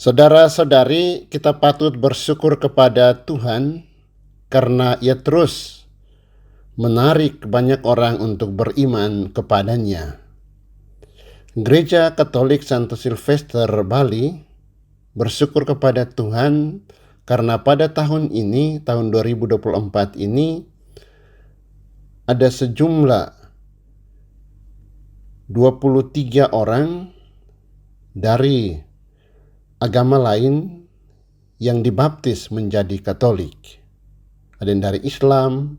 Saudara-saudari, kita patut bersyukur kepada Tuhan karena Ia terus menarik banyak orang untuk beriman kepadanya. Gereja Katolik Santo Silvester Bali bersyukur kepada Tuhan karena pada tahun ini, tahun 2024 ini, ada sejumlah 23 orang dari agama lain yang dibaptis menjadi Katolik. Ada yang dari Islam,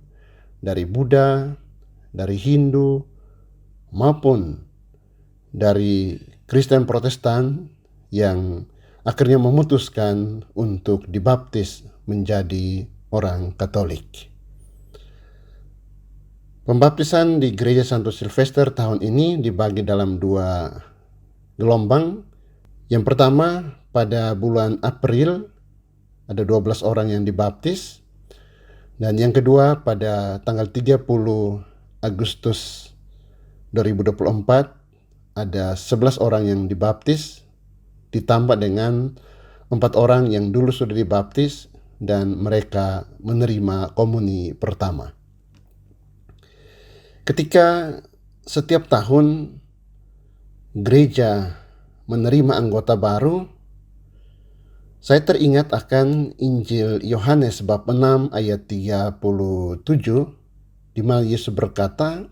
dari Buddha, dari Hindu, maupun dari Kristen Protestan yang akhirnya memutuskan untuk dibaptis menjadi orang Katolik. Pembaptisan di Gereja Santo Silvester tahun ini dibagi dalam 2 gelombang. Yang pertama, pada bulan April ada 12 orang yang dibaptis, dan yang kedua pada tanggal 30 Agustus 2024 ada 11 orang yang dibaptis, ditambah dengan 4 orang yang dulu sudah dibaptis dan mereka menerima komuni pertama. Ketika setiap tahun gereja menerima anggota baru, saya teringat akan Injil Yohanes bab 6 ayat 37, di mana Yesus berkata,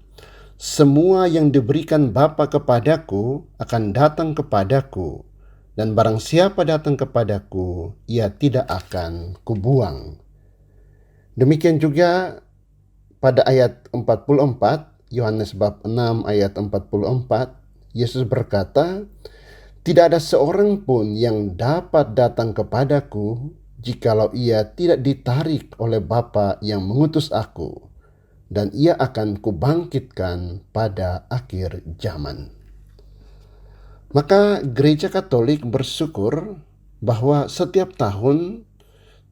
"Semua yang diberikan Bapa kepadaku akan datang kepadaku, dan barang siapa datang kepadaku, ia tidak akan kubuang." Demikian juga pada ayat 44, Yohanes bab 6 ayat 44, Yesus berkata, "Tidak ada seorang pun yang dapat datang kepadaku jikalau ia tidak ditarik oleh Bapa yang mengutus aku, dan ia akan kubangkitkan pada akhir zaman." Maka Gereja Katolik bersyukur bahwa setiap tahun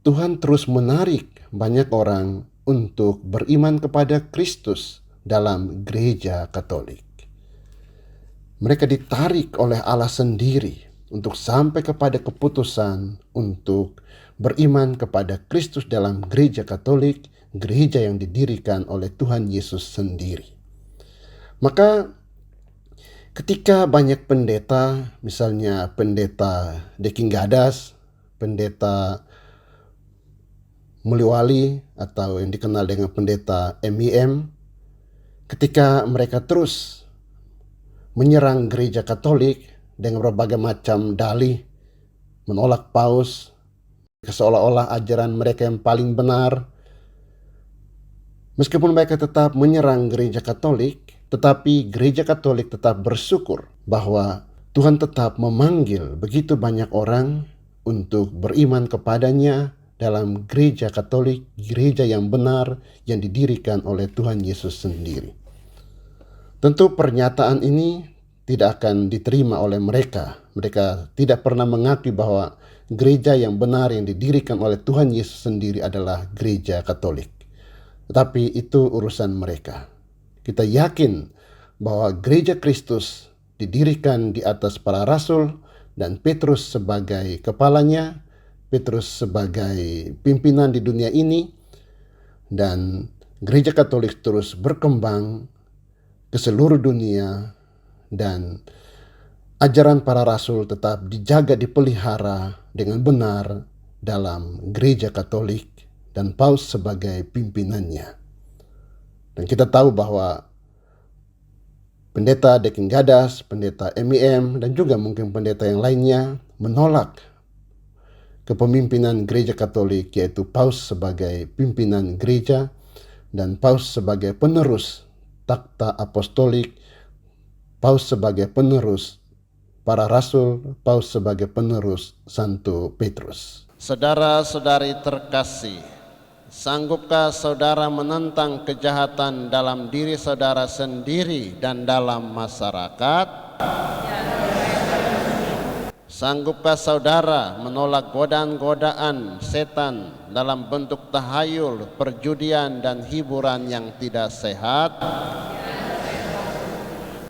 Tuhan terus menarik banyak orang untuk beriman kepada Kristus dalam Gereja Katolik. Mereka ditarik oleh Allah sendiri untuk sampai kepada keputusan untuk beriman kepada Kristus dalam Gereja Katolik, gereja yang didirikan oleh Tuhan Yesus sendiri. Maka ketika banyak pendeta, misalnya pendeta Deking Gadas, pendeta Muliwali, atau yang dikenal dengan pendeta MIM, ketika mereka terus menyerang gereja Katolik dengan berbagai macam dalih, menolak paus, seolah-olah ajaran mereka yang paling benar. Meskipun mereka tetap menyerang gereja Katolik, tetapi gereja Katolik tetap bersyukur bahwa Tuhan tetap memanggil begitu banyak orang untuk beriman kepadanya dalam gereja Katolik, gereja yang benar yang didirikan oleh Tuhan Yesus sendiri. Tentu pernyataan ini tidak akan diterima oleh mereka. Mereka tidak pernah mengakui bahwa gereja yang benar yang didirikan oleh Tuhan Yesus sendiri adalah gereja Katolik. Tetapi itu urusan mereka. Kita yakin bahwa gereja Kristus didirikan di atas para rasul dan Petrus sebagai kepalanya, Petrus sebagai pimpinan di dunia ini, dan gereja Katolik terus berkembang ke seluruh dunia, dan ajaran para rasul tetap dijaga, dipelihara dengan benar dalam gereja Katolik dan Paus sebagai pimpinannya. Dan kita tahu bahwa pendeta Deking Gadas, pendeta MIM, dan juga mungkin pendeta yang lainnya menolak kepemimpinan gereja Katolik, yaitu Paus sebagai pimpinan gereja dan Paus sebagai penerus takhta apostolik, Paus sebagai penerus para rasul, Paus sebagai penerus Santo Petrus. Saudara-saudari terkasih, sanggupkah saudara menentang kejahatan dalam diri saudara sendiri dan dalam masyarakat? Sanggupkah saudara menolak godaan-godaan setan dalam bentuk tahayul, perjudian, dan hiburan yang tidak sehat?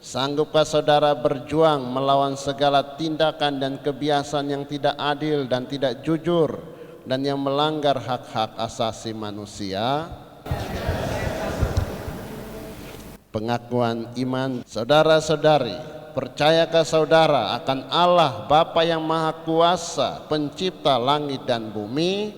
Sanggupkah saudara berjuang melawan segala tindakan dan kebiasaan yang tidak adil dan tidak jujur dan yang melanggar hak-hak asasi manusia? Pengakuan iman saudara-saudari, percayakah saudara akan Allah Bapa yang Maha Kuasa, pencipta langit dan bumi?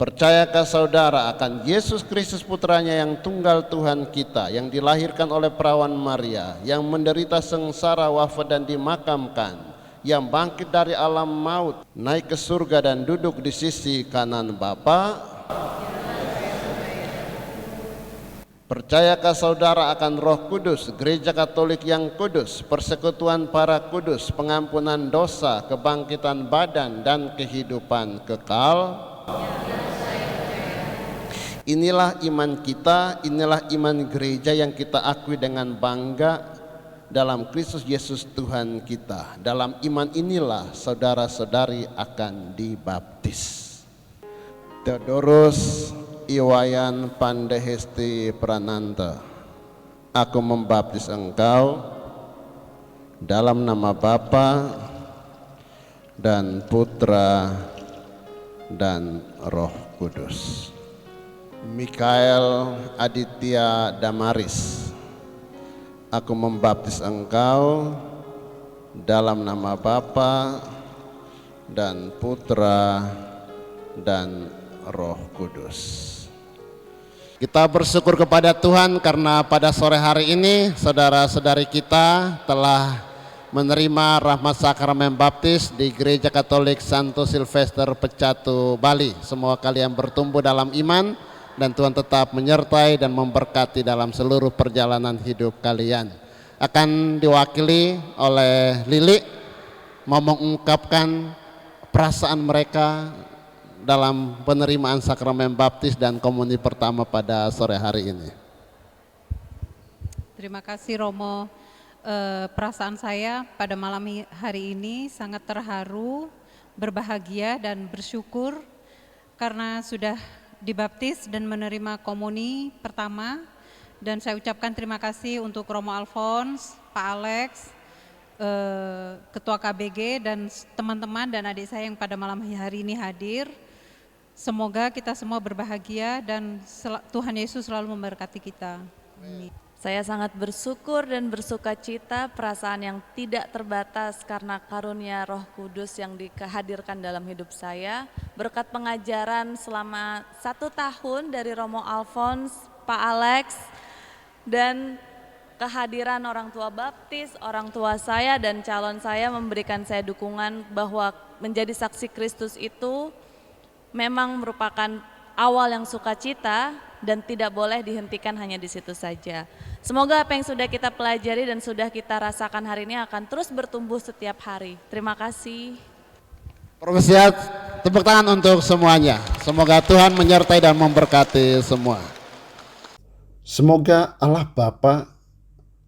Percayakah saudara akan Yesus Kristus putranya yang tunggal Tuhan kita, yang dilahirkan oleh perawan Maria, yang menderita sengsara, wafat dan dimakamkan, yang bangkit dari alam maut, naik ke surga dan duduk di sisi kanan Bapa? Percayakah saudara akan Roh Kudus, Gereja Katolik yang kudus, persekutuan para kudus, pengampunan dosa, kebangkitan badan dan kehidupan kekal? Inilah iman kita, inilah iman gereja yang kita akui dengan bangga dalam Kristus Yesus Tuhan kita. Dalam iman inilah saudara-saudari akan dibaptis. Theodorus Iwayan Pandehesti Prananta, aku membaptis engkau dalam nama Bapa dan Putra dan Roh Kudus. Mikael Aditya Damaris, aku membaptis engkau dalam nama Bapa dan Putra dan Roh Kudus. Kita bersyukur kepada Tuhan karena pada sore hari ini saudara-saudari kita telah menerima rahmat sakramen baptis di Gereja Katolik Santo Silvester Pecatu, Bali. Semua kalian bertumbuh dalam iman dan Tuhan tetap menyertai dan memberkati dalam seluruh perjalanan hidup kalian. Akan diwakili oleh Lili mau mengungkapkan perasaan mereka dalam penerimaan sakramen baptis dan komuni pertama pada sore hari ini. Terima kasih Romo. Perasaan saya pada malam hari ini sangat terharu, berbahagia dan bersyukur karena sudah dibaptis dan menerima komuni pertama. Dan saya ucapkan terima kasih untuk Romo Alphonse, Pak Alex, Ketua KBG dan teman-teman dan adik saya yang pada malam hari ini hadir. Semoga kita semua berbahagia dan Tuhan Yesus selalu memberkati kita. Amin. Saya sangat bersyukur dan bersuka cita, perasaan yang tidak terbatas karena karunia Roh Kudus yang dihadirkan dalam hidup saya. Berkat pengajaran selama 1 tahun dari Romo Alphonse, Pak Alex, dan kehadiran orang tua baptis, orang tua saya dan calon saya memberikan saya dukungan bahwa menjadi saksi Kristus itu memang merupakan awal yang sukacita dan tidak boleh dihentikan hanya di situ saja. Semoga apa yang sudah kita pelajari dan sudah kita rasakan hari ini akan terus bertumbuh setiap hari. Terima kasih. Profesiat, tepuk tangan untuk semuanya. Semoga Tuhan menyertai dan memberkati semua. Semoga Allah Bapa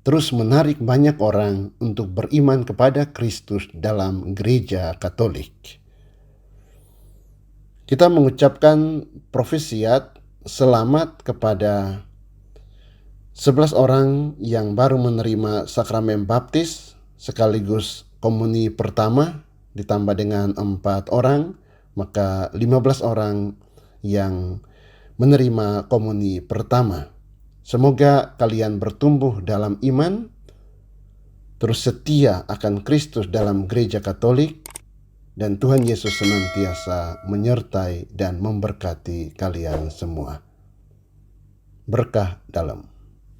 terus menarik banyak orang untuk beriman kepada Kristus dalam Gereja Katolik. Kita mengucapkan profesiat selamat kepada 11 orang yang baru menerima sakramen baptis sekaligus komuni pertama, ditambah dengan 4 orang, maka 15 orang yang menerima komuni pertama. Semoga kalian bertumbuh dalam iman, terus setia akan Kristus dalam Gereja Katolik, dan Tuhan Yesus senantiasa menyertai dan memberkati kalian semua. Berkah dalam.